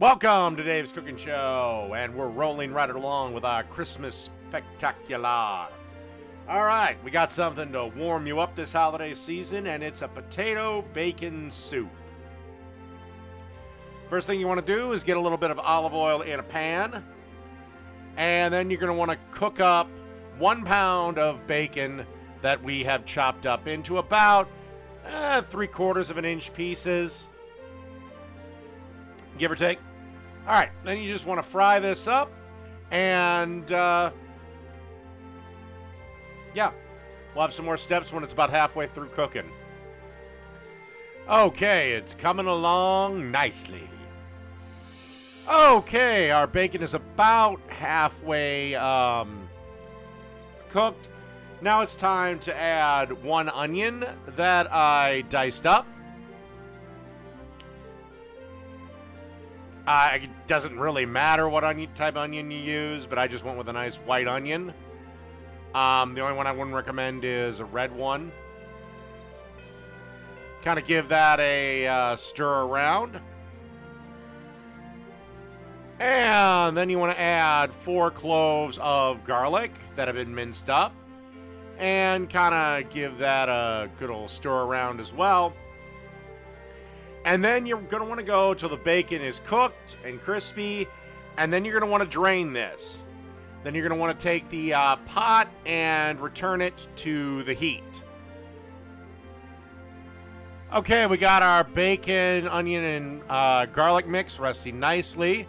Welcome to Dave's Cooking Show, and we're rolling right along with our Christmas spectacular. All right, we got something to warm you up this holiday season, and it's a potato bacon soup. First thing you want to do is get a little bit of olive oil in a pan, and then you're going to want to cook up 1 pound of bacon that we have chopped up into about 3/4 of an inch pieces, give or take. All right, then you just want to fry this up, and yeah, we'll have some more steps when it's about halfway through cooking. Okay, it's coming along nicely. Okay, our bacon is about halfway cooked. Now it's time to add 1 onion that I diced up. It doesn't really matter what type of onion you use, but I just went with a nice white onion. The only one I wouldn't recommend is a red one. Kind of give that a stir around. And then you want to add 4 cloves of garlic that have been minced up. And kind of give that a good old stir around as well. And then you're going to want to go till the bacon is cooked and crispy. And then you're going to want to drain this. Then you're going to want to take the pot and return it to the heat. Okay, we got our bacon, onion, and garlic mix resting nicely.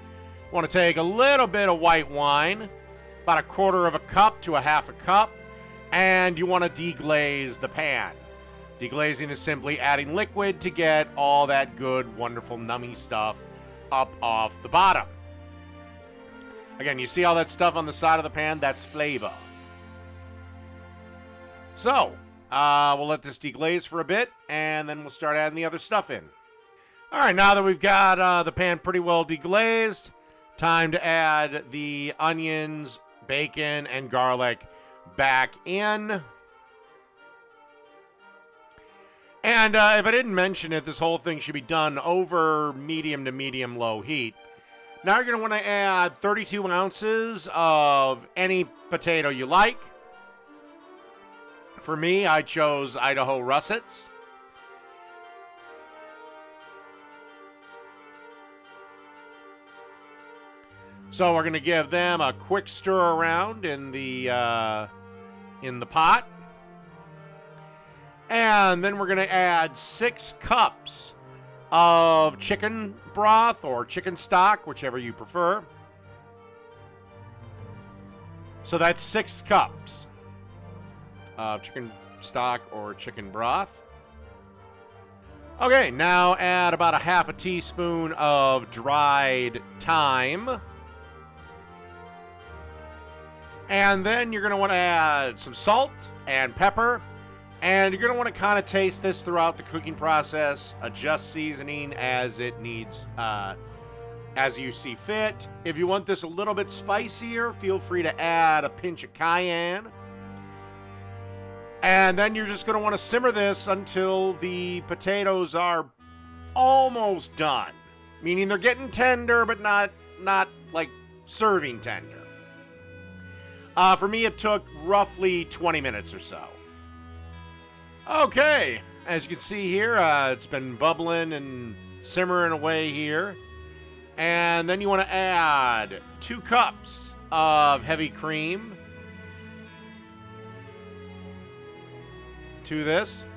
Want to take a little bit of white wine, about 1/4 cup to 1/2 cup. And you want to deglaze the pan. Deglazing is simply adding liquid to get all that good, wonderful, nummy stuff up off the bottom. Again, you see all that stuff on the side of the pan? That's flavor. So, we'll let this deglaze for a bit, and then we'll start adding the other stuff in. All right, now that we've got the pan pretty well deglazed, time to add the onions, bacon, and garlic back in. And if I didn't mention it, this whole thing should be done over medium to medium-low heat. Now you're going to want to add 32 ounces of any potato you like. For me, I chose Idaho Russets. So we're going to give them a quick stir around in the pot. And then we're going to add 6 cups of chicken broth or chicken stock, whichever you prefer. So that's 6 cups of chicken stock or chicken broth. Okay, now add about 1/2 teaspoon of dried thyme. And then you're going to want to add some salt and pepper. And you're going to want to kind of taste this throughout the cooking process. Adjust seasoning as it needs, as you see fit. If you want this a little bit spicier, feel free to add a pinch of cayenne. And then you're just going to want to simmer this until the potatoes are almost done. Meaning they're getting tender, but not like serving tender. For me, it took roughly 20 minutes or so. Okay, as you can see here, it's been bubbling and simmering away here. And then you want to add 2 cups of heavy cream to this.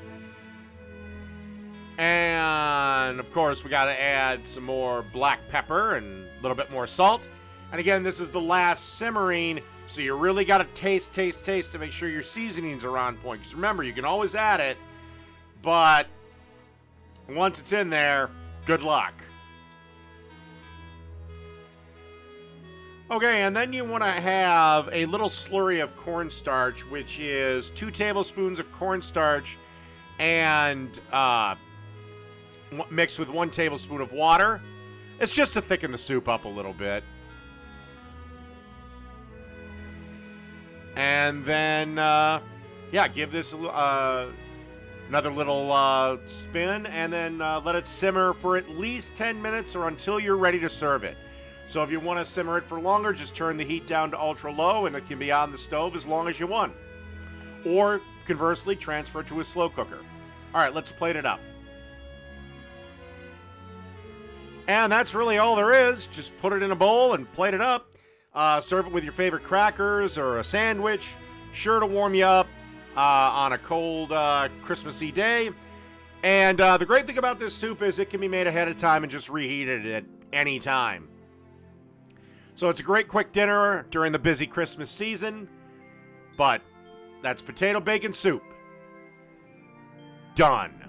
And, of course, we got to add some more black pepper and a little bit more salt. And again, this is the last simmering, so you really got to taste to make sure your seasonings are on point. Because remember, you can always add it, but once it's in there, good luck. Okay, and then you want to have a little slurry of cornstarch, which is 2 tablespoons of cornstarch and mixed with 1 tablespoon of water. It's just to thicken the soup up a little bit. And then, yeah, give this another little spin, and then let it simmer for at least 10 minutes or until you're ready to serve it. So if you want to simmer it for longer, just turn the heat down to ultra low, and it can be on the stove as long as you want. Or, conversely, transfer it to a slow cooker. All right, let's plate it up. And that's really all there is. Just put it in a bowl and plate it up. Serve it with your favorite crackers or a sandwich. Sure to warm you up on a cold Christmassy day. And the great thing about this soup is it can be made ahead of time and just reheated at any time. So it's a great quick dinner during the busy Christmas season. But that's potato bacon soup. Done.